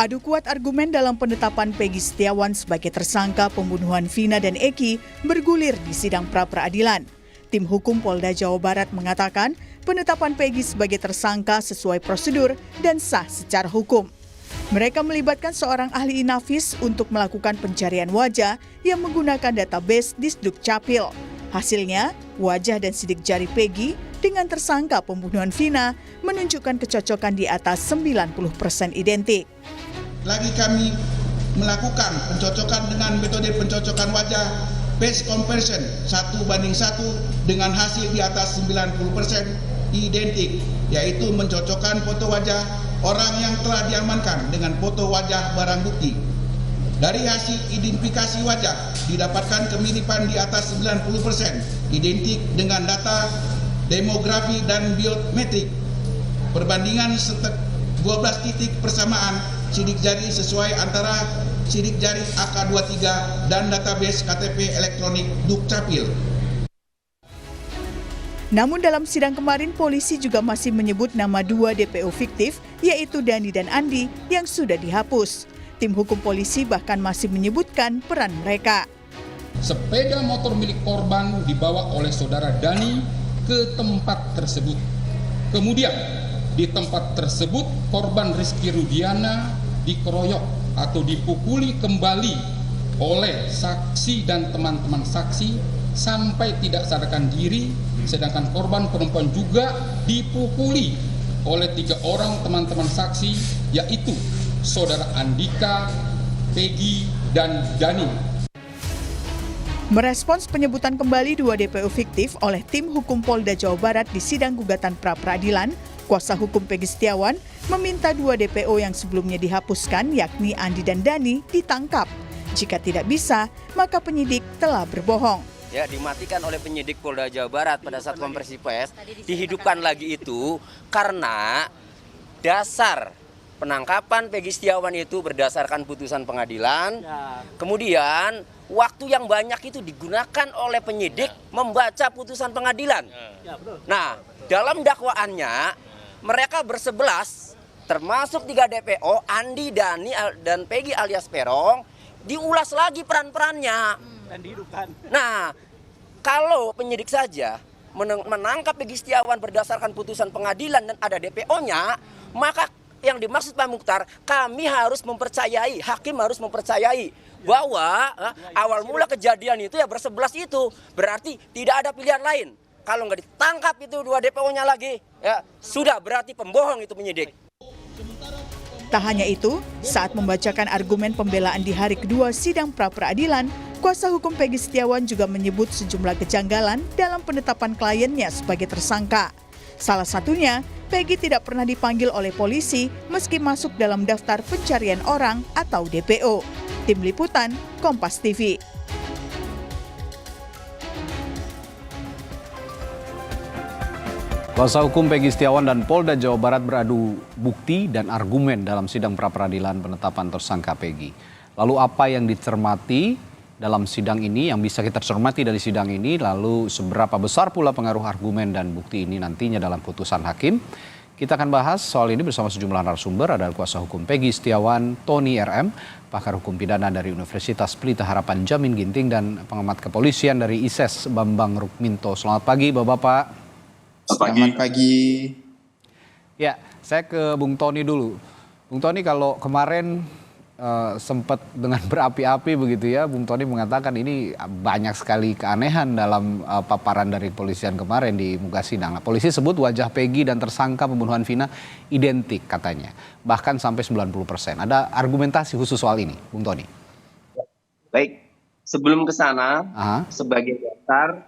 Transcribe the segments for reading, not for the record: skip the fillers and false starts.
Adu kuat argumen dalam penetapan Peggy Setiawan sebagai tersangka pembunuhan Vina dan Eki bergulir di sidang pra-peradilan. Tim hukum Polda Jawa Barat mengatakan penetapan Peggy sebagai tersangka sesuai prosedur dan sah secara hukum. Mereka melibatkan seorang ahli inafis untuk melakukan pencarian wajah yang menggunakan database di Dukcapil. Hasilnya, wajah dan sidik jari Peggy dengan tersangka pembunuhan Vina menunjukkan kecocokan di atas 90% identik. Lagi kami melakukan pencocokan dengan metode pencocokan wajah base comparison 1:1 dengan hasil di atas 90% identik, yaitu mencocokkan foto wajah orang yang telah diamankan dengan foto wajah barang bukti. Dari hasil identifikasi wajah didapatkan kemiripan di atas 90% identik dengan data demografi dan biometrik. Perbandingan 12 titik persamaan sidik jari sesuai antara sidik jari AK23 dan database KTP elektronik Dukcapil. Namun dalam sidang kemarin polisi juga masih menyebut nama 2 DPO fiktif yaitu Dani dan Andi yang sudah dihapus. Tim hukum polisi bahkan masih menyebutkan peran mereka. Sepeda motor milik korban dibawa oleh saudara Dani ke tempat tersebut. Kemudian di tempat tersebut korban Rizky Rudiana dikeroyok atau dipukuli kembali oleh saksi dan teman-teman saksi sampai tidak sadarkan diri, sedangkan korban perempuan juga dipukuli oleh 3 orang teman-teman saksi, yaitu saudara Andika, Peggy, dan Dani. Merespons penyebutan kembali 2 DPO fiktif oleh tim hukum Polda Jawa Barat di sidang gugatan pra-peradilan, kuasa hukum Peggy Setiawan meminta 2 DPO yang sebelumnya dihapuskan yakni Andi dan Dani ditangkap. Jika tidak bisa, maka penyidik telah berbohong. Ya, dimatikan oleh penyidik Polda Jawa Barat pada saat konferensi pers, dihidupkan lagi itu karena dasar penangkapan Peggy Setiawan itu berdasarkan putusan pengadilan. Kemudian waktu yang banyak itu digunakan oleh penyidik membaca putusan pengadilan. Nah, dalam dakwaannya mereka bersebelas, termasuk 3 DPO, Andi, Dani, dan Peggy alias Perong, diulas lagi peran-perannya. Dan dihidupkan. Nah, kalau penyidik saja menangkap Peggy Setiawan berdasarkan putusan pengadilan dan ada DPO-nya, maka yang dimaksud Pak Mukhtar, kami harus mempercayai, hakim harus mempercayai bahwa awal mula kejadian itu ya bersebelas itu, berarti tidak ada pilihan lain. Kalau nggak ditangkap itu 2 DPO-nya lagi, ya sudah berarti pembohong itu penyidik. Tak hanya itu, saat membacakan argumen pembelaan di hari kedua sidang pra-peradilan, kuasa hukum Peggy Setiawan juga menyebut sejumlah kejanggalan dalam penetapan kliennya sebagai tersangka. Salah satunya, Peggy tidak pernah dipanggil oleh polisi meski masuk dalam daftar pencarian orang atau DPO. Tim Liputan, Kompas TV. Kuasa hukum Peggy Setiawan dan Polda Jawa Barat beradu bukti dan argumen dalam sidang pra-peradilan penetapan tersangka Peggy. Lalu apa yang dicermati dalam sidang ini, yang bisa kita cermati dari sidang ini, lalu seberapa besar pula pengaruh argumen dan bukti ini nantinya dalam putusan hakim? Kita akan bahas soal ini bersama sejumlah narasumber. Ada kuasa hukum Peggy Setiawan, Tony RM, pakar hukum pidana dari Universitas Pelita Harapan Jamin Ginting, dan pengamat kepolisian dari ISES Bambang Rukminto. Selamat pagi Bapak-bapak. Selamat pagi. Ya, saya ke Bung Tony dulu. Bung Tony, kalau kemarin sempat dengan berapi-api begitu ya, Bung Tony mengatakan ini banyak sekali keanehan dalam paparan dari kepolisian kemarin di muka sidang. Nah, polisi sebut wajah Peggy dan tersangka pembunuhan Vina identik katanya, bahkan sampai 90%. Ada argumentasi khusus soal ini, Bung Tony? Baik, sebelum ke sana, sebagai dasar,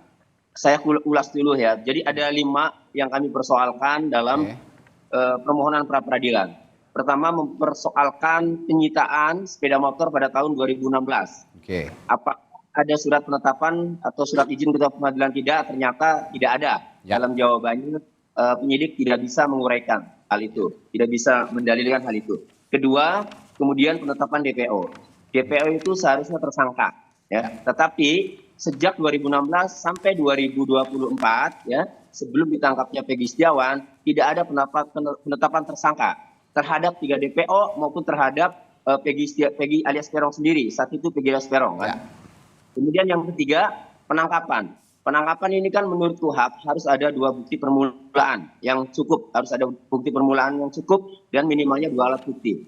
saya ulas dulu ya. Jadi ada 5 yang kami persoalkan dalam permohonan pra-peradilan. Pertama, mempersoalkan penyitaan sepeda motor pada tahun 2016. Apa ada surat penetapan atau surat izin ketua pengadilan? Tidak, ternyata tidak ada. Dalam jawabannya penyidik tidak bisa menguraikan hal itu, tidak bisa mendalilkan hal itu. Kedua, kemudian penetapan DPO. DPO itu seharusnya tersangka, ya. Tetapi sejak 2016 sampai 2024, ya, sebelum ditangkapnya Peggy Setiawan, tidak ada penetapan tersangka terhadap 3 DPO maupun terhadap Peggy alias Peron sendiri. Saat itu Peggy alias Peron kan. Ya. Kemudian yang ketiga, penangkapan. Penangkapan ini kan menurut KUHP harus ada 2 bukti permulaan yang cukup, harus ada bukti permulaan yang cukup dan minimalnya 2 alat bukti.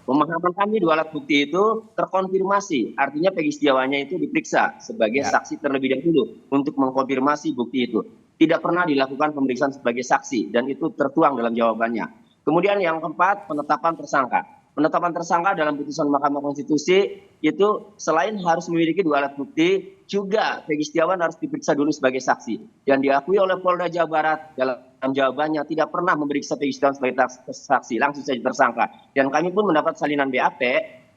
Pemahaman kami 2 alat bukti itu terkonfirmasi, artinya Peggy Setiawannya itu diperiksa sebagai saksi terlebih dahulu untuk mengkonfirmasi bukti itu. Tidak pernah dilakukan pemeriksaan sebagai saksi dan itu tertuang dalam jawabannya. Kemudian yang keempat, penetapan tersangka. Penetapan tersangka dalam putusan Mahkamah Konstitusi itu selain harus memiliki 2 alat bukti, juga Peggy Setiawan harus diperiksa dulu sebagai saksi. Dan diakui oleh Polda Jawa Barat dalam jawabannya tidak pernah memeriksa Peggy Setiawan sebagai saksi, langsung saja tersangka. Dan kami pun mendapat salinan BAP,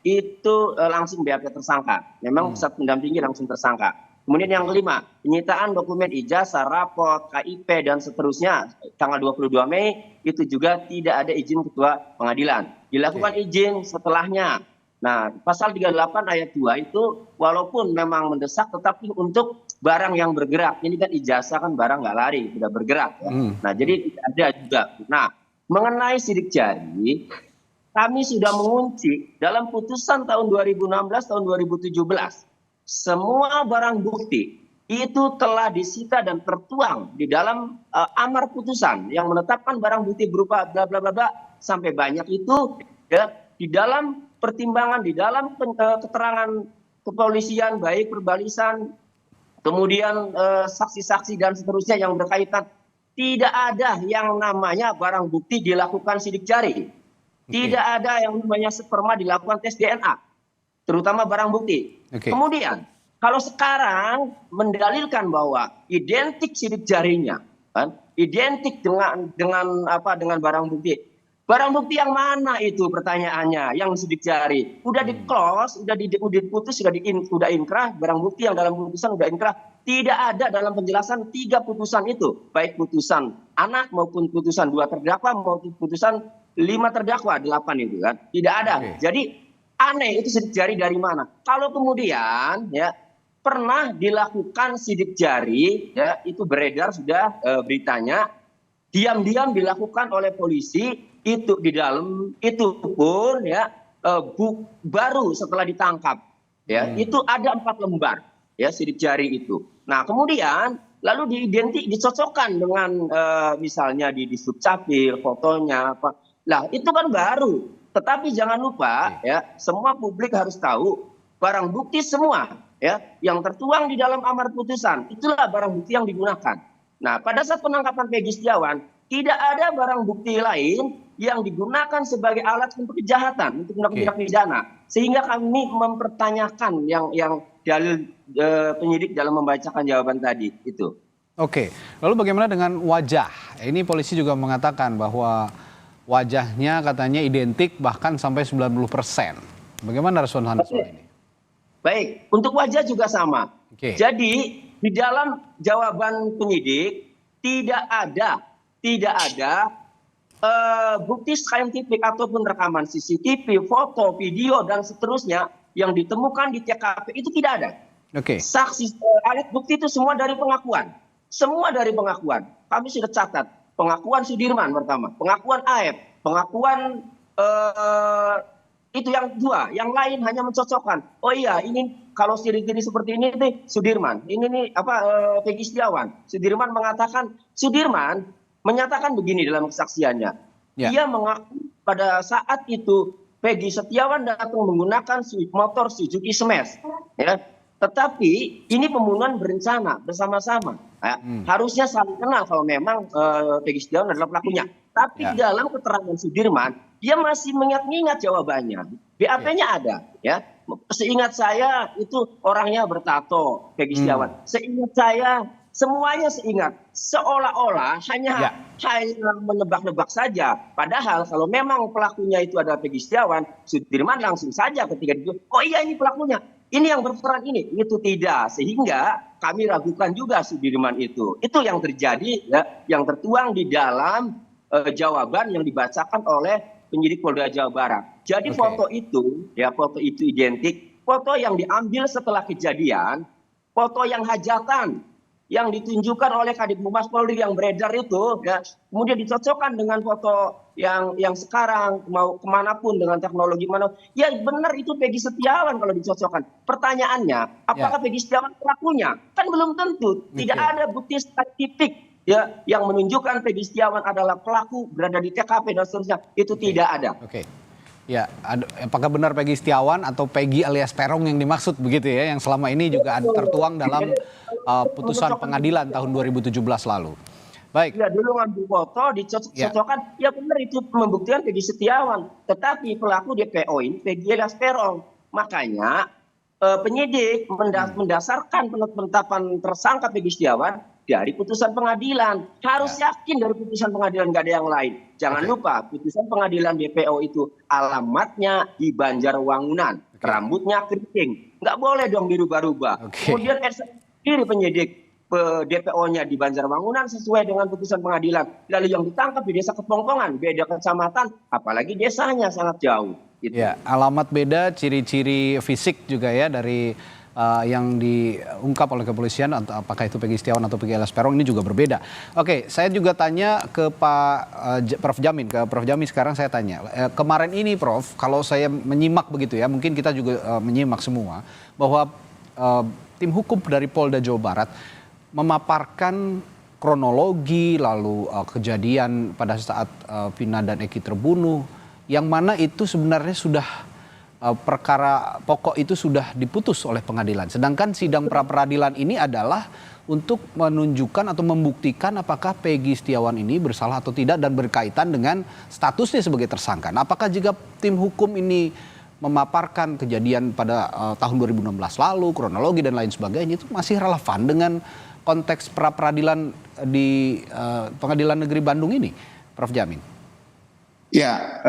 itu langsung BAP tersangka. Memang pusat pendampingi langsung tersangka. Kemudian yang kelima, penyitaan dokumen ijazah, raport, KIP, dan seterusnya tanggal 22 Mei itu juga tidak ada izin ketua pengadilan. Dilakukan izin setelahnya. Nah, pasal 38 ayat 2 itu walaupun memang mendesak tetapi untuk barang yang bergerak. Ini kan ijazah kan barang nggak lari, tidak bergerak. Ya. Nah, jadi tidak ada juga. Nah, mengenai sidik jari, kami sudah mengunci dalam putusan tahun 2016, tahun 2017. Semua barang bukti itu telah disita dan tertuang di dalam amar putusan yang menetapkan barang bukti berupa bla bla bla bla sampai banyak itu ya di dalam pertimbangan, di dalam keterangan kepolisian baik perbalisan, kemudian saksi-saksi dan seterusnya yang berkaitan, tidak ada yang namanya barang bukti dilakukan sidik jari. Tidak ada yang namanya sperma dilakukan tes DNA. Terutama barang bukti. Kemudian kalau sekarang mendalilkan bahwa identik sidik jarinya, kan, identik dengan barang bukti. Barang bukti yang mana itu pertanyaannya? Yang sidik jari udah di close, udah diputus, sudah inkrah. Barang bukti yang dalam putusan udah inkrah. Tidak ada dalam penjelasan 3 putusan itu, baik putusan anak maupun putusan 2 terdakwa maupun putusan 5 terdakwa, 8 itu kan. Tidak ada. Jadi aneh itu sidik jari dari mana? Kalau kemudian ya pernah dilakukan sidik jari, ya itu beredar sudah beritanya, diam-diam dilakukan oleh polisi itu di dalam itu pun ya baru setelah ditangkap, ya itu ada 4 lembar ya sidik jari itu. Nah kemudian lalu dicocokkan dengan misalnya di Subcapil fotonya apa, lah itu kan baru. Tetapi jangan lupa ya, semua publik harus tahu barang bukti semua ya yang tertuang di dalam amar putusan itulah barang bukti yang digunakan. Nah, pada saat penangkapan Peggy Setiawan tidak ada barang bukti lain yang digunakan sebagai alat untuk kejahatan, untuk melakukan tindak pidana. Sehingga kami mempertanyakan yang dalil penyidik dalam membacakan jawaban tadi itu. Oke. Lalu bagaimana dengan wajah? Ini polisi juga mengatakan bahwa wajahnya katanya identik bahkan sampai 90%. Bagaimana respon Anda soal ini? Baik, untuk wajah juga sama. Jadi di dalam jawaban penyidik tidak ada bukti saintifik ataupun rekaman CCTV, foto, video dan seterusnya yang ditemukan di TKP itu tidak ada. Saksi alat bukti itu semua dari pengakuan. Semua dari pengakuan. Kami sudah catat. Pengakuan Sudirman pertama, pengakuan Aep, pengakuan itu yang 2, yang lain hanya mencocokkan. Oh iya, ini kalau ciri-ciri seperti ini nih Sudirman, ini nih Peggy Setiawan. Sudirman menyatakan begini dalam kesaksiannya. Dia mengaku pada saat itu Peggy Setiawan datang menggunakan motor Suzuki Smash, ya. Tetapi ini pembunuhan berencana bersama-sama. Ya. Harusnya saling kenal kalau memang Peggy Setiawan adalah pelakunya. Tapi dalam keterangan Sudirman, dia masih mengingat jawabannya. BAP-nya ada. Ya. Seingat saya itu orangnya bertato, Peggy Setiawan. Seingat saya, semuanya seingat. Seolah-olah hanya menebak-nebak saja. Padahal kalau memang pelakunya itu adalah Peggy Setiawan, Sudirman langsung saja ketika itu, oh iya ini pelakunya. Ini yang berperan ini, itu tidak. Sehingga kami ragukan juga Sudirman itu. Itu yang terjadi, ya, yang tertuang di dalam jawaban yang dibacakan oleh penyidik Polda Jawa Barat. Jadi foto itu identik. Foto yang diambil setelah kejadian, foto yang hajatan, yang ditunjukkan oleh Kadif Humas Polri yang beredar itu, ya, kemudian dicocokkan dengan foto yang sekarang, mau kemanapun dengan teknologi mana, ya benar itu Peggy Setiawan kalau dicocokkan. Pertanyaannya, apakah Peggy Setiawan pelakunya? Kan belum tentu. Tidak ada bukti saintifik ya yang menunjukkan Peggy Setiawan adalah pelaku, berada di TKP dan seterusnya. Itu tidak ada. Ya, apakah benar Peggy Setiawan atau Peggy alias Peron yang dimaksud begitu ya, yang selama ini juga tertuang dalam putusan pengadilan tahun 2017 lalu. Baik. Ya dulu ngambil foto, dicocokkan, ya benar itu membuktikan Peggy Setiawan. Tetapi pelaku DPO ini Peggy alias Peron. Makanya penyidik mendasarkan penetapan tersangka Peggy Setiawan dari putusan pengadilan. Harus yakin dari putusan pengadilan, nggak ada yang lain. Jangan lupa putusan pengadilan DPO itu alamatnya di Banjarwangunan, rambutnya keriting, nggak boleh dong dirubah-rubah. Kemudian sendiri penyidik DPO-nya di Banjarwangunan sesuai dengan putusan pengadilan. Lalu yang ditangkap di desa Kepongkongan, beda kecamatan, apalagi desanya sangat jauh. Gitu. Ya, alamat beda, ciri-ciri fisik juga ya dari yang diungkap oleh kepolisian, apakah itu Peggy Setiawan atau Peggy alias Peron, ini juga berbeda. Oke, saya juga tanya ke Prof Jamin, sekarang saya tanya. Kemarin ini Prof, kalau saya menyimak begitu ya, mungkin kita juga menyimak semua, bahwa tim hukum dari Polda Jawa Barat memaparkan kronologi, lalu kejadian pada saat Vina dan Eki terbunuh, yang mana itu sebenarnya sudah perkara pokok itu sudah diputus oleh pengadilan. Sedangkan sidang pra-peradilan ini adalah untuk menunjukkan atau membuktikan apakah Peggy Setiawan ini bersalah atau tidak dan berkaitan dengan statusnya sebagai tersangka. Nah, apakah jika tim hukum ini memaparkan kejadian pada tahun 2016 lalu, kronologi dan lain sebagainya, itu masih relevan dengan konteks pra-peradilan di Pengadilan Negeri Bandung ini, Prof Jamin? Ya,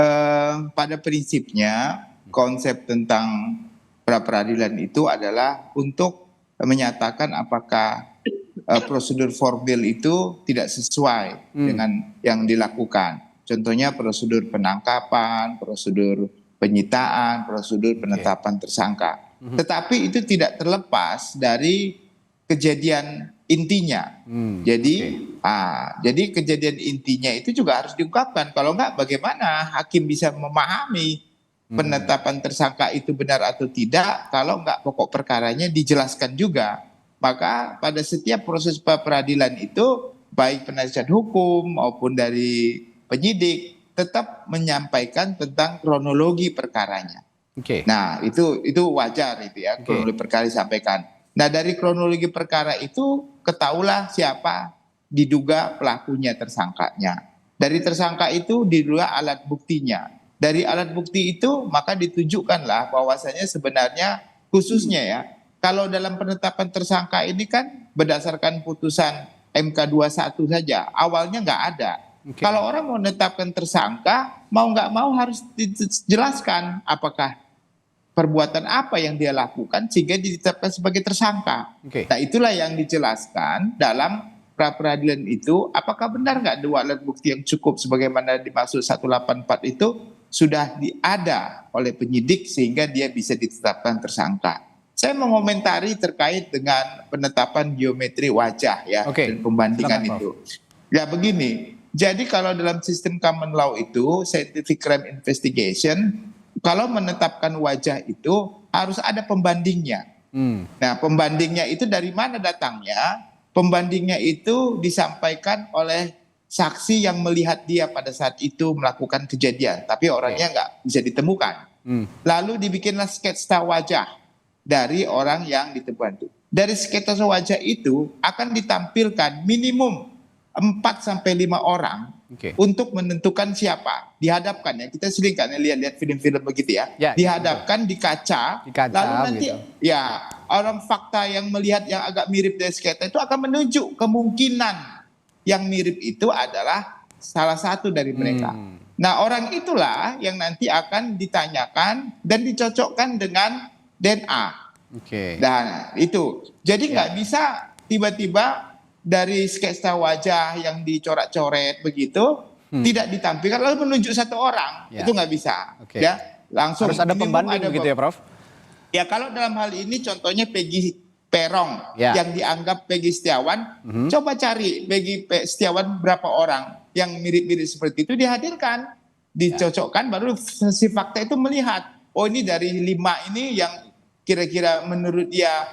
pada prinsipnya konsep tentang pra-peradilan itu adalah untuk menyatakan apakah prosedur formil itu tidak sesuai dengan yang dilakukan. Contohnya prosedur penangkapan, prosedur penyitaan, prosedur penetapan tersangka. Tetapi itu tidak terlepas dari kejadian intinya. Jadi kejadian intinya itu juga harus diungkapkan. Kalau enggak, bagaimana hakim bisa memahami penetapan tersangka itu benar atau tidak kalau enggak pokok perkaranya dijelaskan juga. Maka pada setiap proses peradilan itu baik penasihat hukum maupun dari penyidik tetap menyampaikan tentang kronologi perkaranya. Nah, itu wajar itu ya, kronologi perkara disampaikan. Nah, dari kronologi perkara itu ketahuilah siapa diduga pelakunya, tersangkanya. Dari tersangka itu diduga alat buktinya. Dari alat bukti itu maka ditunjukkanlah bahwasanya sebenarnya khususnya ya, kalau dalam penetapan tersangka ini kan berdasarkan putusan MK 21 saja, awalnya nggak ada. Kalau orang mau menetapkan tersangka, mau nggak mau harus dijelaskan apakah perbuatan apa yang dia lakukan sehingga ditetapkan sebagai tersangka. Nah, itulah yang dijelaskan dalam pra-peradilan itu, apakah benar nggak dua alat bukti yang cukup sebagaimana dimaksud 184 itu sudah ada oleh penyidik sehingga dia bisa ditetapkan tersangka. Saya mengomentari terkait dengan penetapan geometri wajah ya dan pembandingan itu. Ya begini, jadi kalau dalam sistem common law itu scientific crime investigation, kalau menetapkan wajah itu harus ada pembandingnya. Nah, pembandingnya itu dari mana datangnya? Pembandingnya itu disampaikan oleh saksi yang melihat dia pada saat itu melakukan kejadian, tapi orangnya nggak bisa ditemukan. Lalu dibikinlah sketsa wajah dari orang yang ditemukan. Dari sketsa wajah itu akan ditampilkan minimum 4-5 orang untuk menentukan siapa. Dihadapkan ya, kita sering kan lihat-lihat film-film begitu ya. Dihadapkan di kaca, lalu nanti ya orang fakta yang melihat yang agak mirip dari sketsa itu akan menunjuk kemungkinan yang mirip itu adalah salah satu dari mereka. Nah, orang itulah yang nanti akan ditanyakan dan dicocokkan dengan DNA. Dan itu, jadi nggak bisa tiba-tiba dari sketsa wajah yang dicoret-coret begitu tidak ditampilkan lalu menunjuk satu orang, itu nggak bisa. Ya, langsung harus ada pembanding begitu ya, Prof? Ya, kalau dalam hal ini contohnya Peggy Peron Ya. yang dianggap Peggy Setiawan. Coba cari Peggy Setiawan berapa orang yang mirip-mirip seperti itu dihadirkan, dicocokkan, baru si fakta itu melihat, oh ini dari 5 ini yang kira-kira menurut dia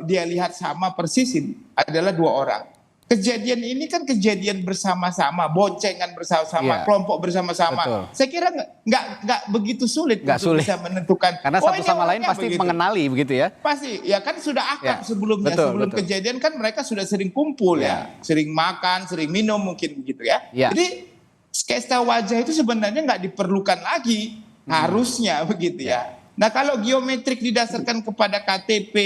lihat sama persis adalah 2 orang. Kejadian ini kan kejadian bersama-sama, boncengan bersama-sama, kelompok bersama-sama. Betul. Saya kira nggak begitu sulit untuk bisa menentukan. Karena satu ini sama lain orangnya pasti begitu. mengenali begitu ya. Pasti, ya kan sudah akrab sebelumnya. Betul, Sebelum betul. kejadian kan mereka sudah sering kumpul sering makan, sering minum mungkin begitu ya. Jadi sketsa wajah itu sebenarnya nggak diperlukan lagi, harusnya begitu ya. Nah kalau geometrik didasarkan kepada KTP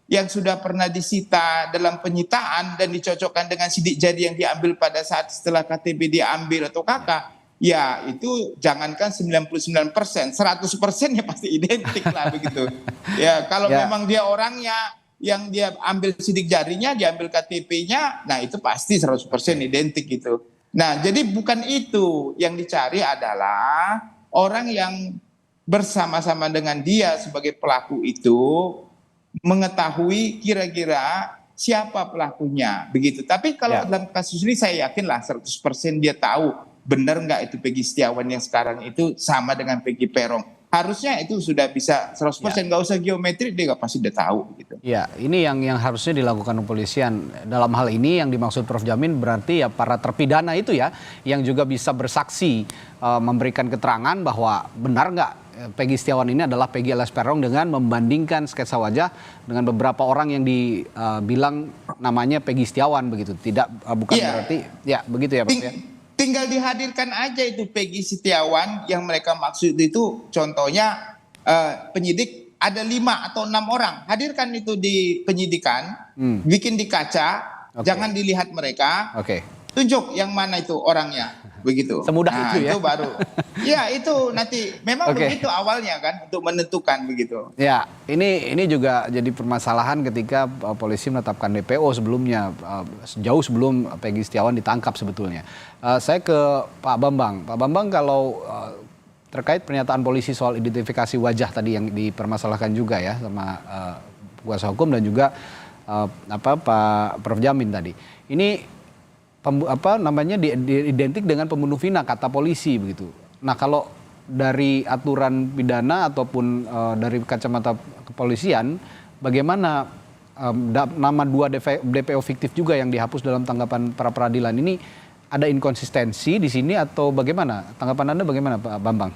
yang sudah pernah disita dalam penyitaan dan dicocokkan dengan sidik jari yang diambil pada saat setelah KTP diambil atau KK, ya itu jangankan 99%, 100% ya pasti identik lah begitu. Ya kalau memang dia orangnya yang dia ambil sidik jarinya, diambil KTP-nya, nah itu pasti 100% identik gitu. Nah jadi bukan itu, yang dicari adalah orang yang bersama-sama dengan dia sebagai pelaku itu mengetahui kira-kira siapa pelakunya begitu. Tapi kalau dalam kasus ini saya yakinlah 100% dia tahu benar nggak itu Peggy Setiawan yang sekarang itu sama dengan Peggy Peron. Harusnya itu sudah bisa 100%, nggak usah geometri, dia nggak pasti udah tahu gitu. Ya, ini yang harusnya dilakukan kepolisian. Dalam hal ini yang dimaksud Prof. Jamin berarti ya para terpidana itu ya yang juga bisa bersaksi, memberikan keterangan bahwa benar nggak Peggy Setiawan ini adalah Peggy alias Peron dengan membandingkan sketsa wajah dengan beberapa orang yang dibilang namanya Peggy Setiawan begitu. Bukan berarti ya begitu ya Pak ya. Tinggal dihadirkan aja itu Peggy Setiawan yang mereka maksud itu, contohnya penyidik ada 5 atau 6 orang, hadirkan itu di penyidikan, bikin di kaca, jangan dilihat mereka, tunjuk yang mana itu orangnya, begitu. Semudah itu ya. Itu baru. Ya itu nanti memang begitu awalnya kan untuk menentukan begitu. Ya, ini juga jadi permasalahan ketika polisi menetapkan DPO sebelumnya, jauh sebelum Peggy Setiawan ditangkap sebetulnya. Saya ke Pak Bambang. Pak Bambang, kalau terkait pernyataan polisi soal identifikasi wajah tadi yang dipermasalahkan juga ya sama kuasa hukum dan juga Pak Prof. Jamin tadi. Ini identik dengan pembunuh Vina kata polisi begitu. Nah kalau dari aturan pidana ataupun dari kacamata kepolisian, bagaimana nama 2 DPO fiktif juga yang dihapus dalam tanggapan pra peradilan ini, ada inkonsistensi di sini atau bagaimana? Tanggapan Anda bagaimana Pak Bambang?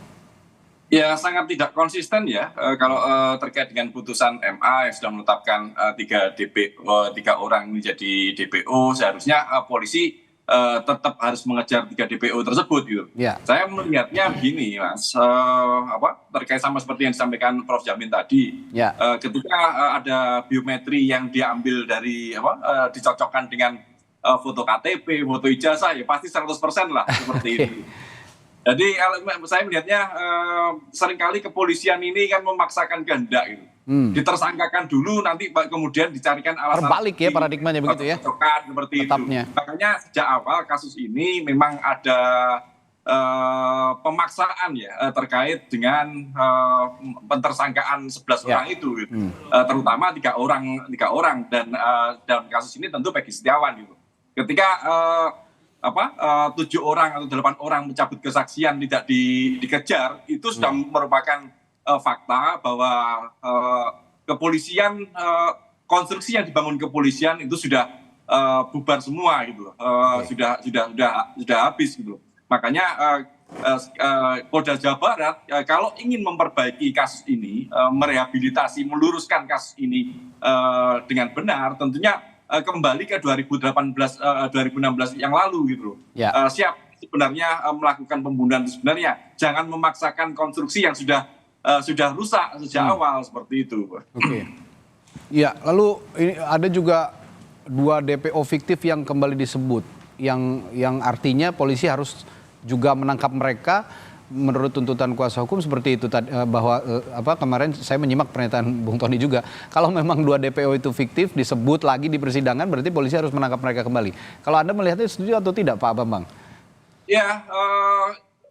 Ya sangat tidak konsisten ya kalau terkait dengan putusan MA yang sudah menetapkan 3 orang menjadi DPO, seharusnya polisi tetap harus mengejar 3 DPO tersebut gitu. Saya melihatnya begini Mas, terkait sama seperti yang disampaikan Prof. Jamin tadi, ketika ada biometri yang diambil dari dicocokkan dengan foto KTP, foto ijazah, ya pasti 100% lah seperti itu. Jadi saya melihatnya seringkali kepolisian ini kan memaksakan kehendak gitu. Ditersangkakan dulu, nanti kemudian dicarikan alasan. Terbalik ya paradigmanya begitu ya. Seperti Tetapnya. Itu. Makanya sejak awal kasus ini memang ada pemaksaan ya terkait dengan pentersangkaan 11 orang itu gitu. Terutama 3 orang dan dalam kasus ini tentu Peggy Setiawan gitu. Ketika 7 orang atau 8 orang mencabut kesaksian tidak dikejar, itu sudah merupakan fakta bahwa kepolisian, konstruksi yang dibangun kepolisian itu sudah bubar semua gitu, sudah habis gitu. Makanya Polda Jawa Barat kalau ingin memperbaiki kasus ini, merehabilitasi, meluruskan kasus ini dengan benar, tentunya kembali ke 2016 yang lalu gitu. Siap sebenarnya melakukan pembunuhan sebenarnya, jangan memaksakan konstruksi yang sudah rusak sejak awal seperti itu. Ya, lalu ini ada juga 2 DPO fiktif yang kembali disebut, yang artinya polisi harus juga menangkap mereka menurut tuntutan kuasa hukum seperti itu bahwa kemarin saya menyimak pernyataan Bung Tony juga, kalau memang 2 DPO itu fiktif disebut lagi di persidangan berarti polisi harus menangkap mereka kembali. Kalau Anda melihatnya setuju atau tidak Pak Bambang? Ya,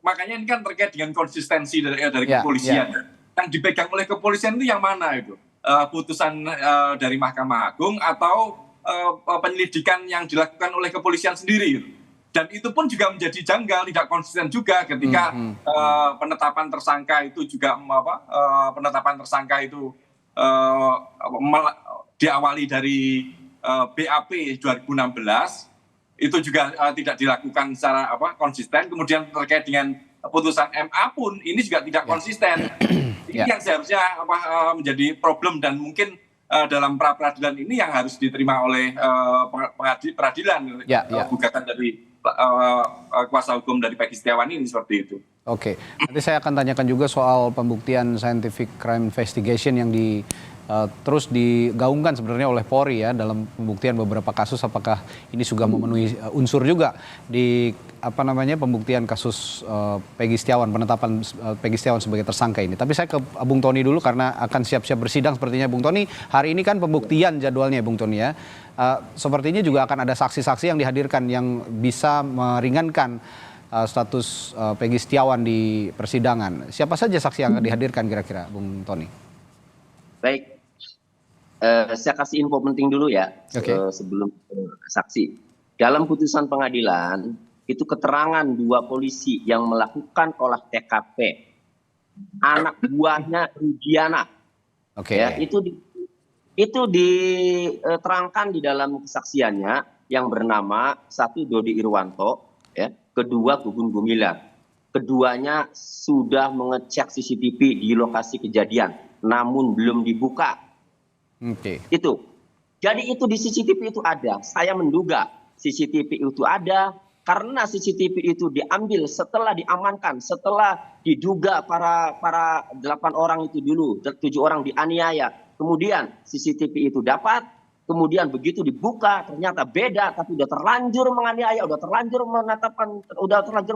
makanya ini kan terkait dengan konsistensi dari kepolisian. Yang dipegang oleh kepolisian itu yang mana itu? putusan dari Mahkamah Agung atau penyelidikan yang dilakukan oleh kepolisian sendiri. Dan itu pun juga menjadi janggal, tidak konsisten juga ketika penetapan tersangka itu juga penetapan tersangka itu diawali dari BAP 2016, itu juga tidak dilakukan secara konsisten. Kemudian terkait dengan putusan MA pun ini juga tidak konsisten. Ini yang seharusnya menjadi problem, dan mungkin dalam pra peradilan ini yang harus diterima oleh peradilan gugatan dari kuasa hukum dari Peggy Setiawan ini seperti itu. Oke, nanti saya akan tanyakan juga soal pembuktian scientific crime investigation yang terus digaungkan sebenarnya oleh Polri ya dalam pembuktian beberapa kasus, apakah ini sudah memenuhi unsur juga di pembuktian kasus Peggy Setiawan, penetapan Peggy Setiawan sebagai tersangka ini. Tapi saya ke Bung Tony dulu karena akan siap-siap bersidang sepertinya. Bung Tony, hari ini kan pembuktian jadwalnya Bung Tony ya. Sepertinya juga akan ada saksi-saksi yang dihadirkan yang bisa meringankan status Peggy Setiawan di persidangan. Siapa saja saksi yang akan dihadirkan kira-kira Bung Tony? Baik. Saya kasih info penting dulu ya sebelum saksi. Dalam putusan pengadilan itu keterangan 2 polisi yang melakukan olah TKP anak buahnya Rudiana, itu diterangkan di dalam kesaksiannya yang bernama 1 Dodi Irwanto, kedua Gugun Gumilar. Keduanya sudah mengecek CCTV di lokasi kejadian, namun belum dibuka. Itu. Jadi itu di CCTV itu ada. Saya menduga CCTV itu ada karena CCTV itu diambil setelah diamankan, setelah diduga para 8 orang itu dulu, 7 orang dianiaya. Kemudian CCTV itu dapat, kemudian begitu dibuka ternyata beda, tapi udah terlanjur menganiaya, udah terlanjur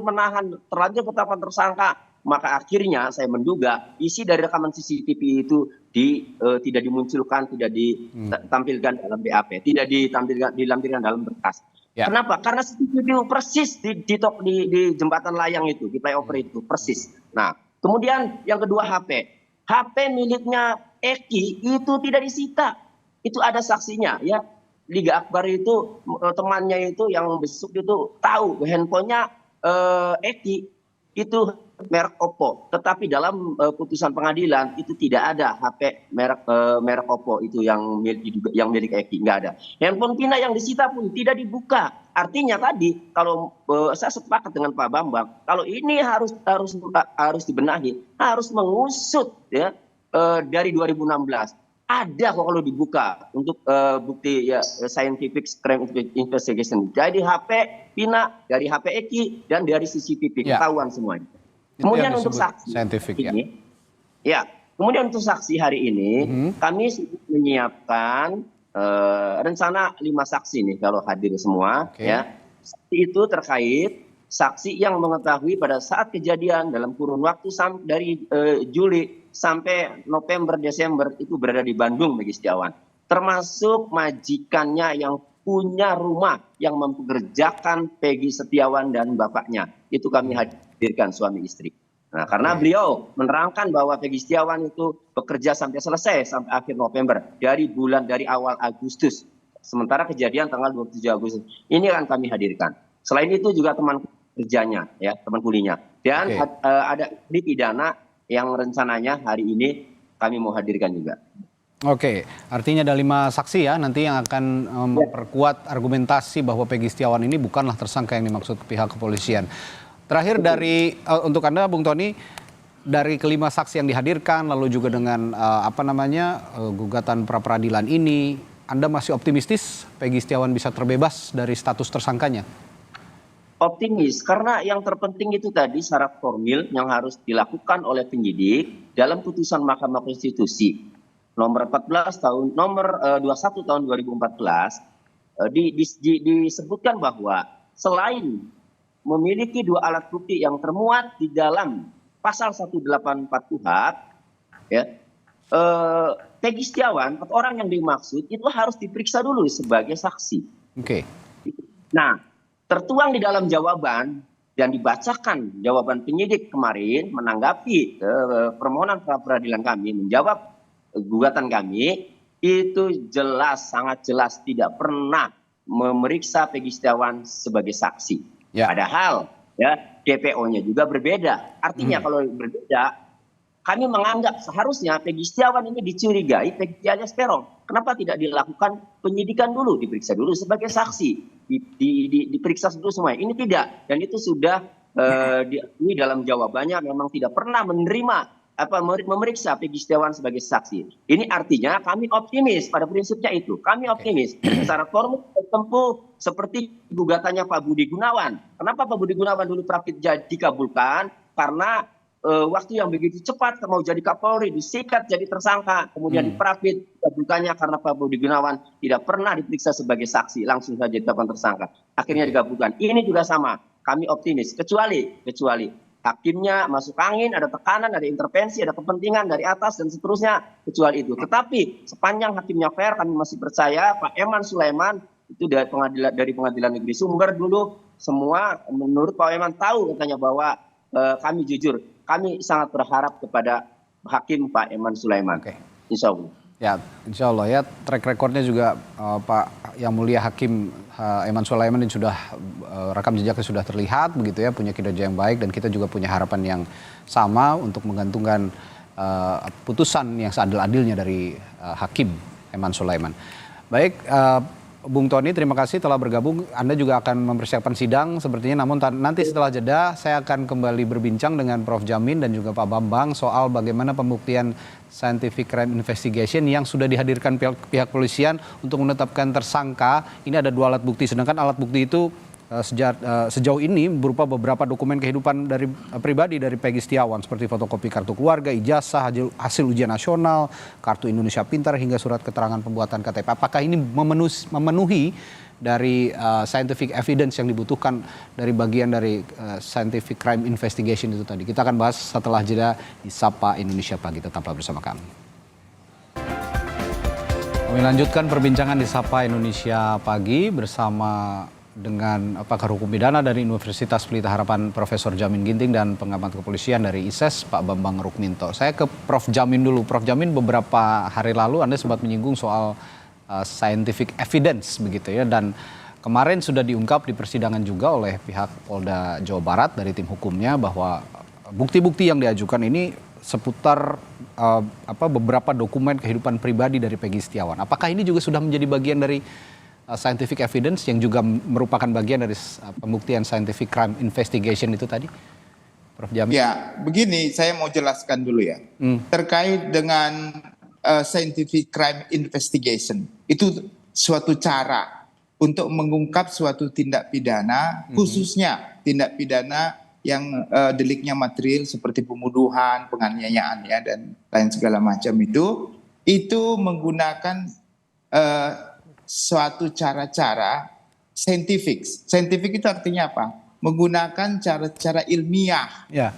menahan, terlanjur penetapan tersangka. Maka akhirnya saya menduga isi dari rekaman CCTV itu tidak dimunculkan, tidak ditampilkan dalam BAP, tidak dilampirkan dalam berkas. Kenapa? Karena CCTV persis di jembatan layang itu, di flyover itu persis. Nah, kemudian yang kedua HP miliknya Eki itu tidak disita. Itu ada saksinya ya. Liga Akbar itu temannya itu yang besuk itu tahu handphonenya Eki itu merek Oppo, tetapi dalam putusan pengadilan itu tidak ada HP merek Oppo itu yang milik Eki, nggak ada. Handphone Vina yang disita pun tidak dibuka. Artinya tadi kalau saya sepakat dengan Pak Bambang, kalau ini harus dibenahi, harus mengusut ya dari 2016. Ada kok kalau dibuka untuk bukti ya scientific crime investigation. Dari HP Vina, dari HP Eki, dan dari CCTV ketahuan semuanya. Kemudian untuk saksi ini, kemudian untuk saksi hari ini kami menyiapkan rencana 5 saksi nih kalau hadir semua. Saksi itu terkait saksi yang mengetahui pada saat kejadian dalam kurun waktu dari Juli sampai November Desember itu berada di Bandung Peggy Setiawan, termasuk majikannya yang punya rumah yang mempekerjakan Peggy Setiawan dan bapaknya. Itu kami hadirkan suami istri. Nah, karena beliau menerangkan bahwa Peggy Setiawan itu bekerja sampai selesai sampai akhir November dari awal Agustus. Sementara kejadian tanggal 27 Agustus. Ini akan kami hadirkan. Selain itu juga teman kerjanya ya, teman kulinya. Dan ada pidana yang rencananya hari ini kami mau hadirkan juga. Oke, artinya ada 5 saksi ya nanti yang akan memperkuat argumentasi bahwa Peggy Setiawan ini bukanlah tersangka yang dimaksud pihak kepolisian. Terakhir untuk Anda Bung Tony, dari kelima saksi yang dihadirkan lalu juga dengan gugatan pra peradilan ini, Anda masih optimistis Peggy Setiawan bisa terbebas dari status tersangkanya? Optimis, karena yang terpenting itu tadi syarat formil yang harus dilakukan oleh penyidik dalam putusan Mahkamah Konstitusi nomor 21 tahun 2014 disebutkan bahwa selain memiliki 2 alat bukti yang termuat di dalam pasal 184 KUHP, Peggy Setiawan, orang yang dimaksud itu harus diperiksa dulu sebagai saksi. Nah, tertuang di dalam jawaban dan dibacakan jawaban penyidik kemarin menanggapi permohonan pra peradilan kami menjawab gugatan kami itu jelas, sangat jelas tidak pernah memeriksa Peggy Setiawan sebagai saksi. Ya. Padahal ya DPO-nya juga berbeda. Artinya kalau berbeda, kami menganggap seharusnya Peggy Setiawan ini dicurigai Peggy alias peron. Kenapa tidak dilakukan penyidikan dulu, diperiksa dulu sebagai saksi, diperiksa dulu semua. Ini tidak, dan itu sudah diakui dalam jawabannya memang tidak pernah memeriksa Peggy Setiawan sebagai saksi. Ini artinya kami optimis pada prinsipnya itu. Kami optimis secara formal tempuh seperti gugatannya Pak Budi Gunawan. Kenapa Pak Budi Gunawan dulu praktik dikabulkan? Karena waktu yang begitu cepat mau jadi Kapolri, disikat jadi tersangka, kemudian diprapit dikabulkannya karena Pak Budi Gunawan tidak pernah diperiksa sebagai saksi, langsung saja ditetapkan tersangka. Akhirnya dikabulkan. Ini juga sama. Kami optimis, kecuali hakimnya masuk angin, ada tekanan, ada intervensi, ada kepentingan dari atas dan seterusnya, kecuali itu. Tetapi sepanjang hakimnya fair, kami masih percaya Pak Eman Sulaiman itu dari pengadilan negeri Sumber dulu, semua menurut Pak Eman tahu katanya bahwa kami jujur, kami sangat berharap kepada hakim Pak Eman Sulaiman. Insya Allah. Ya, insya Allah ya, track recordnya juga Pak Yang Mulia Hakim Eman Sulaiman ini sudah rekam jejaknya sudah terlihat begitu ya, punya kinerja yang baik dan kita juga punya harapan yang sama untuk menggantungkan putusan yang seadil-adilnya dari Hakim Eman Sulaiman. Baik, Bung Tony, terima kasih telah bergabung. Anda juga akan mempersiapkan sidang sepertinya, namun nanti setelah jeda saya akan kembali berbincang dengan Prof. Jamin dan juga Pak Bambang soal bagaimana pembuktian scientific crime investigation yang sudah dihadirkan pihak polisian untuk menetapkan tersangka. Ini ada 2 alat bukti, sedangkan alat bukti itu sejauh ini berupa beberapa dokumen kehidupan dari pribadi dari Peggy Setiawan seperti fotokopi kartu keluarga, ijazah, hasil ujian nasional, kartu Indonesia Pintar hingga surat keterangan pembuatan KTP. Apakah ini memenuhi dari scientific evidence yang dibutuhkan dari bagian dari scientific crime investigation itu tadi? Kita akan bahas setelah jeda di Sapa Indonesia Pagi. Tetaplah bersama kami. Kami lanjutkan perbincangan di Sapa Indonesia Pagi bersama dengan pakar hukum pidana dari Universitas Pelita Harapan Profesor Jamin Ginting dan pengamat kepolisian dari ISES Pak Bambang Rukminto. Saya ke Prof. Jamin dulu. Prof. Jamin, beberapa hari lalu Anda sempat menyinggung soal scientific evidence begitu ya, dan kemarin sudah diungkap di persidangan juga oleh pihak Polda Jawa Barat dari tim hukumnya bahwa bukti-bukti yang diajukan ini seputar beberapa dokumen kehidupan pribadi dari Peggy Setiawan. Apakah ini juga sudah menjadi bagian dari scientific evidence yang juga merupakan bagian dari pembuktian scientific crime investigation itu tadi, Prof. Jamin? Ya, begini saya mau jelaskan dulu ya. Terkait dengan scientific crime investigation, itu suatu cara untuk mengungkap suatu tindak pidana, khususnya tindak pidana yang deliknya material seperti pembunuhan, penganiayaan ya, dan lain segala macam itu menggunakan suatu cara-cara saintifik. Saintifik itu artinya apa? Menggunakan cara-cara ilmiah. Ya.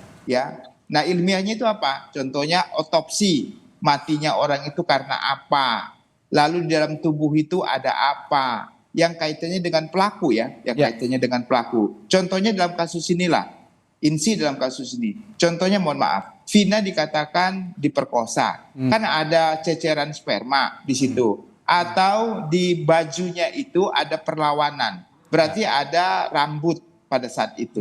Nah, ilmiahnya itu apa? Contohnya otopsi, matinya orang itu karena apa? Lalu di dalam tubuh itu ada apa? Yang kaitannya dengan pelaku ya, kaitannya dengan pelaku. Contohnya dalam kasus inilah, Insi dalam kasus ini. Contohnya mohon maaf, Vina dikatakan diperkosa. Kan ada ceceran sperma di situ. Atau di bajunya itu ada perlawanan, berarti ada rambut pada saat itu.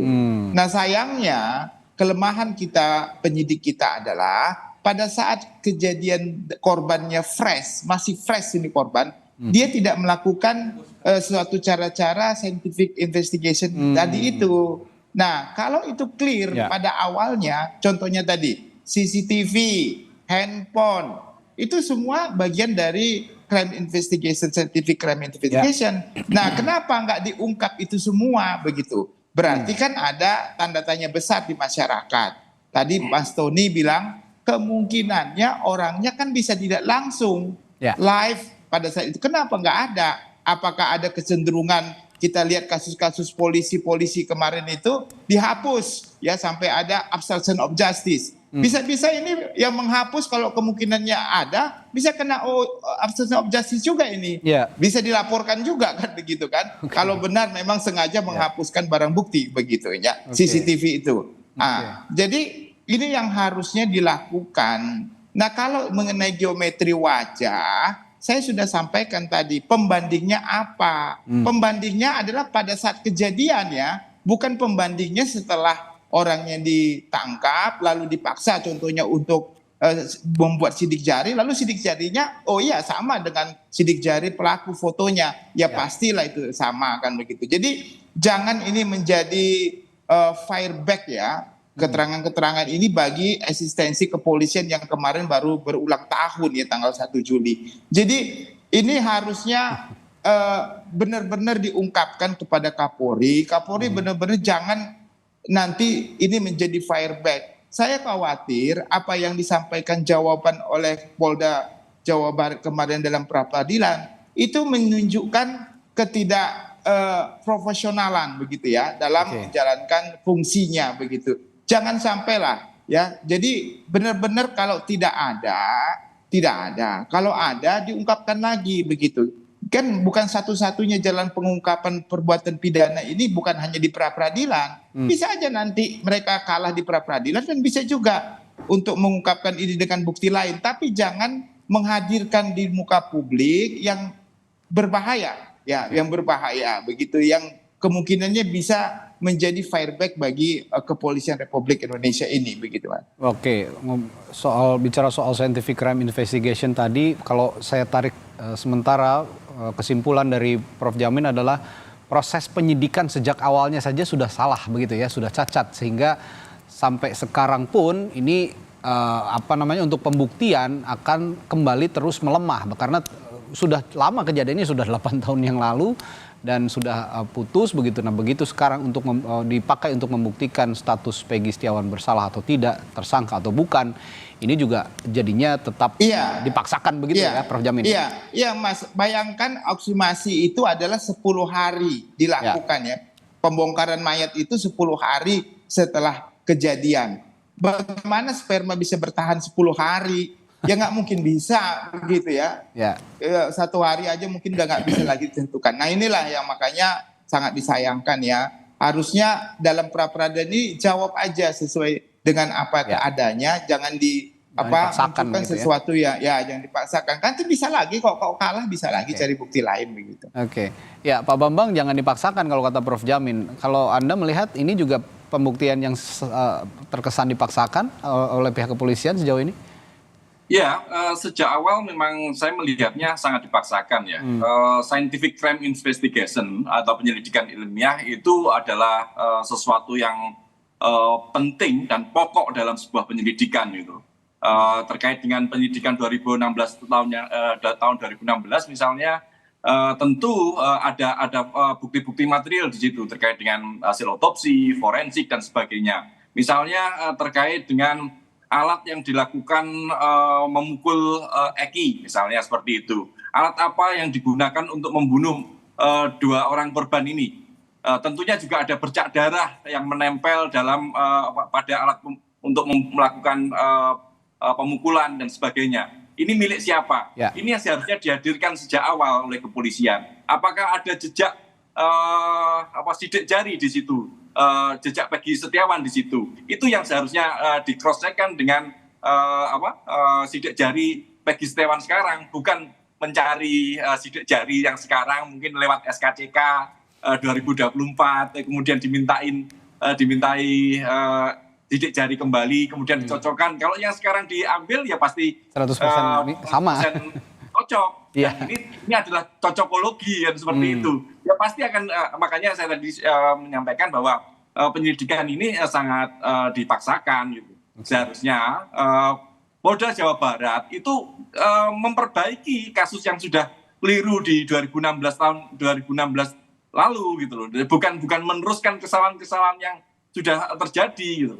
Nah sayangnya kelemahan kita, penyidik kita adalah pada saat kejadian korbannya masih fresh ini korban, dia tidak melakukan suatu cara-cara scientific investigation tadi itu. Nah kalau itu clear pada awalnya, contohnya tadi CCTV, handphone, itu semua bagian dari crime investigation, scientific crime investigation. Nah, kenapa nggak diungkap itu semua begitu? Berarti kan ada tanda tanya besar di masyarakat. Tadi Mas Tony bilang kemungkinannya orangnya kan bisa tidak langsung live pada saat itu. Kenapa nggak ada? Apakah ada kecenderungan kita lihat kasus-kasus polisi kemarin itu dihapus ya sampai ada obstruction of justice. Bisa-bisa ini yang menghapus kalau kemungkinannya ada bisa kena obstruction of justice juga ini. Bisa dilaporkan juga kan begitu kan. Kalau benar memang sengaja menghapuskan barang bukti begitu ya. CCTV itu. Jadi ini yang harusnya dilakukan Nah, kalau mengenai geometri wajah, saya sudah sampaikan tadi, pembandingnya apa? Pembandingnya adalah pada saat kejadian ya, bukan pembandingnya setelah orangnya ditangkap, lalu dipaksa contohnya untuk membuat sidik jari, lalu sidik jarinya, oh iya sama dengan sidik jari pelaku fotonya, ya pastilah itu sama kan begitu. Jadi jangan ini menjadi fireback ya, keterangan-keterangan ini bagi eksistensi kepolisian yang kemarin baru berulang tahun ya tanggal 1 Juli. Jadi ini harusnya benar-benar diungkapkan kepada Kapolri. Kapolri benar-benar jangan nanti ini menjadi fireback. Saya khawatir apa yang disampaikan jawaban oleh Polda Jawa Barat kemarin dalam pra-peradilan itu menunjukkan profesionalan begitu ya dalam menjalankan fungsinya begitu. Jangan sampailah ya. Jadi benar-benar kalau tidak ada. Kalau ada diungkapkan lagi begitu. Kan bukan satu-satunya jalan pengungkapan perbuatan pidana ini bukan hanya di pra-peradilan. Bisa aja nanti mereka kalah di pra-peradilan dan bisa juga untuk mengungkapkan ini dengan bukti lain. Tapi jangan menghadirkan di muka publik yang berbahaya. Ya, yang berbahaya begitu, yang kemungkinannya bisa menjadi fireback bagi kepolisian Republik Indonesia ini begitu Mas. Oke, bicara soal scientific crime investigation tadi, kalau saya tarik sementara kesimpulan dari Prof. Jamin adalah proses penyidikan sejak awalnya saja sudah salah begitu ya, sudah cacat sehingga sampai sekarang pun ini untuk pembuktian akan kembali terus melemah karena sudah lama kejadiannya, sudah 8 tahun yang lalu dan sudah putus begitu. Nah begitu sekarang untuk dipakai untuk membuktikan status Peggy Setiawan bersalah atau tidak, tersangka atau bukan, ini juga jadinya tetap dipaksakan begitu ya Prof. Jamin. Iya Mas, bayangkan ekshumasi itu adalah 10 hari dilakukan ya. Pembongkaran mayat itu 10 hari setelah kejadian. Bagaimana sperma bisa bertahan 10 hari? Ya nggak mungkin bisa begitu ya. 1 hari aja mungkin udah nggak bisa lagi ditentukan. Nah inilah yang makanya sangat disayangkan ya. Harusnya dalam pra-peradilan ini jawab aja sesuai dengan apa keadaannya, jangan munculkan sesuatu ya jangan dipaksakan. Kan itu bisa lagi kok kalah bisa lagi cari bukti lain begitu. Ya Pak Bambang, jangan dipaksakan kalau kata Prof. Jamin. Kalau Anda melihat ini juga pembuktian yang terkesan dipaksakan oleh pihak kepolisian sejauh ini? Ya, sejak awal memang saya melihatnya sangat dipaksakan ya. Scientific crime investigation atau penyelidikan ilmiah itu adalah sesuatu yang penting dan pokok dalam sebuah penyelidikan gitu. Terkait dengan penyidikan 2016 tahun 2016 misalnya, tentu ada bukti-bukti material di situ terkait dengan hasil otopsi, forensik dan sebagainya. Misalnya terkait dengan alat yang dilakukan memukul Eki misalnya seperti itu. Alat apa yang digunakan untuk membunuh 2 orang korban ini. Tentunya juga ada bercak darah yang menempel pada alat untuk melakukan pemukulan dan sebagainya. Ini milik siapa? Ini yang seharusnya dihadirkan sejak awal oleh kepolisian. Apakah ada jejak sidik jari di situ? Jejak Peggy Setiawan di situ, itu yang seharusnya di cross check-kan dengan sidik jari Peggy Setiawan sekarang, bukan mencari sidik jari yang sekarang mungkin lewat SKCK 2024 kemudian dimintai sidik jari kembali kemudian dicocokkan. Kalau yang sekarang diambil ya pasti 100% sama. Cocok. Ini adalah cocokologi yang seperti itu. Ya pasti akan makanya saya tadi menyampaikan bahwa penyelidikan ini sangat dipaksakan gitu. Seharusnya Polda Jawa Barat itu memperbaiki kasus yang sudah keliru di 2016 lalu gitu loh. Bukan meneruskan kesalahan-kesalahan yang sudah terjadi gitu.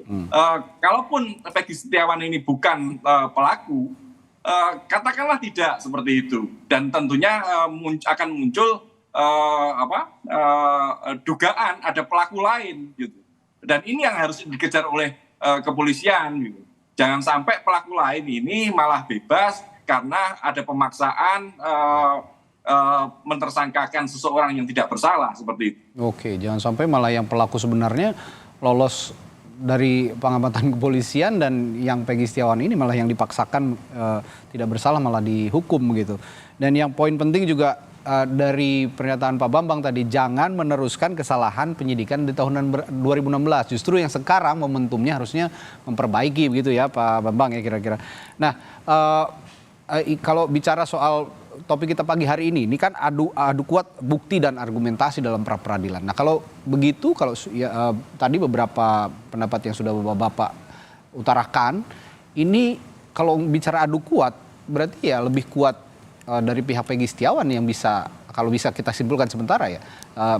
Kalaupun Peggy Setiawan ini bukan pelaku, katakanlah tidak seperti itu, dan tentunya akan muncul dugaan ada pelaku lain gitu, dan ini yang harus dikejar oleh kepolisian gitu. Jangan sampai pelaku lain ini malah bebas karena ada pemaksaan mentersangkakan seseorang yang tidak bersalah seperti itu. Oke, jangan sampai malah yang pelaku sebenarnya lolos dari pengamatan kepolisian dan yang Peggy Setiawan ini malah yang dipaksakan tidak bersalah malah dihukum gitu. Dan yang poin penting juga dari pernyataan Pak Bambang tadi, jangan meneruskan kesalahan penyidikan di tahun 2016. Justru yang sekarang momentumnya harusnya memperbaiki begitu ya Pak Bambang ya kira-kira. Nah kalau bicara soal topik kita pagi hari ini kan adu kuat bukti dan argumentasi dalam pra peradilan. Nah kalau begitu, kalau tadi beberapa pendapat yang sudah Bapak utarakan, ini kalau bicara adu kuat berarti ya lebih kuat dari pihak Peggy Setiawan yang bisa, kalau bisa kita simpulkan sementara ya,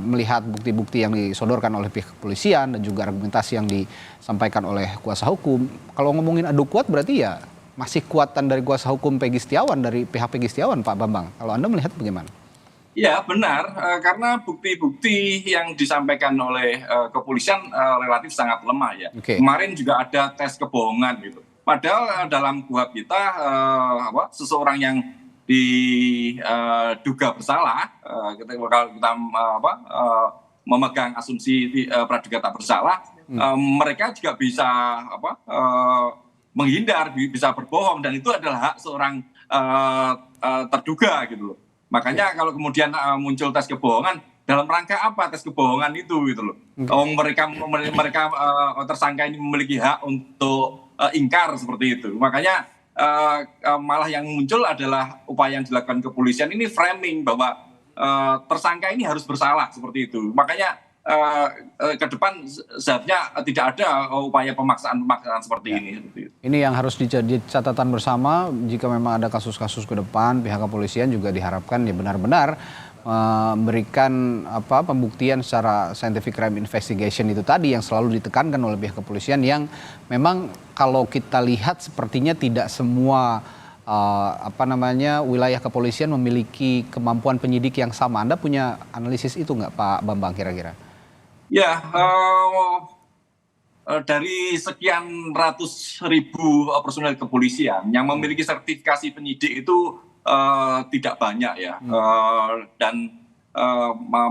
melihat bukti-bukti yang disodorkan oleh pihak kepolisian dan juga argumentasi yang disampaikan oleh kuasa hukum. Kalau ngomongin adu kuat berarti ya masih kuatan dari kuasa hukum Peggy Setiawan, dari pihak Peggy Setiawan, Pak Bambang. Kalau Anda melihat bagaimana? Ya benar, karena bukti-bukti yang disampaikan oleh kepolisian relatif sangat lemah ya. Kemarin juga ada tes kebohongan gitu. Padahal dalam KUHP kita seseorang yang diduga bersalah, kalau kita memegang asumsi praduga tak bersalah, mereka juga bisa menghindar, bisa berbohong, dan itu adalah hak seorang terduga gitu loh. Makanya kalau kemudian muncul tes kebohongan, dalam rangka apa tes kebohongan itu gitu loh. Mereka tersangka ini memiliki hak untuk ingkar seperti itu. Makanya malah yang muncul adalah upaya yang dilakukan kepolisian ini framing bahwa tersangka ini harus bersalah seperti itu. Makanya ke depan seharusnya tidak ada upaya pemaksaan seperti ini. Ini yang harus dijadi catatan bersama, jika memang ada kasus-kasus ke depan, pihak kepolisian juga diharapkan ya benar-benar memberikan pembuktian secara scientific crime investigation itu tadi yang selalu ditekankan oleh pihak kepolisian, yang memang kalau kita lihat sepertinya tidak semua wilayah kepolisian memiliki kemampuan penyidik yang sama. Anda punya analisis itu nggak Pak Bambang kira-kira? Ya, dari sekian ratus ribu personel kepolisian yang memiliki sertifikasi penyidik itu tidak banyak ya, dan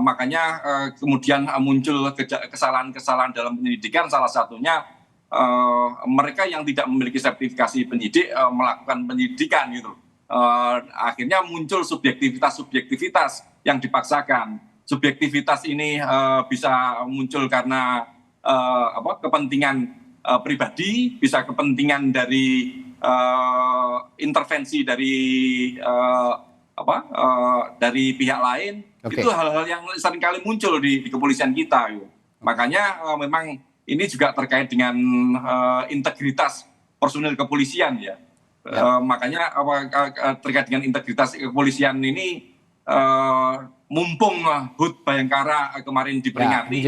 makanya kemudian muncul kesalahan-kesalahan dalam penyelidikan. Salah satunya mereka yang tidak memiliki sertifikasi penyidik melakukan penyidikan gitu. Akhirnya muncul subjektivitas yang dipaksakan. Subjektivitas ini bisa muncul karena kepentingan pribadi, bisa kepentingan dari intervensi dari dari pihak lain. Itu hal-hal yang seringkali muncul di kepolisian kita. Makanya memang ini juga terkait dengan integritas personil kepolisian ya. Makanya terkait dengan integritas kepolisian ini, mumpung HUT Bayangkara kemarin diperingati,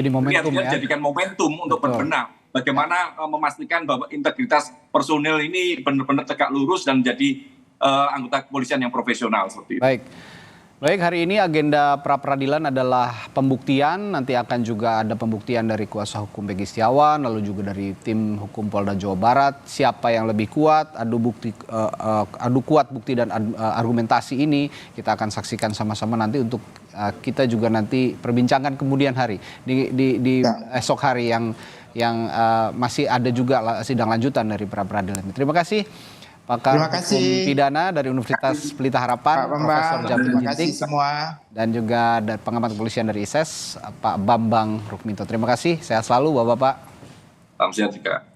jadikan momentum untuk berbenah bagaimana memastikan bahwa integritas personil ini benar-benar tegak lurus dan menjadi anggota kepolisian yang profesional seperti itu. Baik, hari ini agenda pra peradilan adalah pembuktian. Nanti akan juga ada pembuktian dari kuasa hukum Peggy Setiawan, lalu juga dari tim hukum Polda Jawa Barat. Siapa yang lebih kuat, adu kuat bukti dan argumentasi ini kita akan saksikan sama-sama nanti untuk kita juga nanti perbincangan kemudian hari di esok hari yang masih ada juga sidang lanjutan dari pra peradilan. Terima kasih Pakar Hukum Pidana dari Universitas Pelita Harapan, Profesor Jabir Ginting, dan juga pengamat kepolisian dari ISES, Pak Bambang Rukminto. Terima kasih, sehat selalu Bapak-Bapak. Salam sehat juga.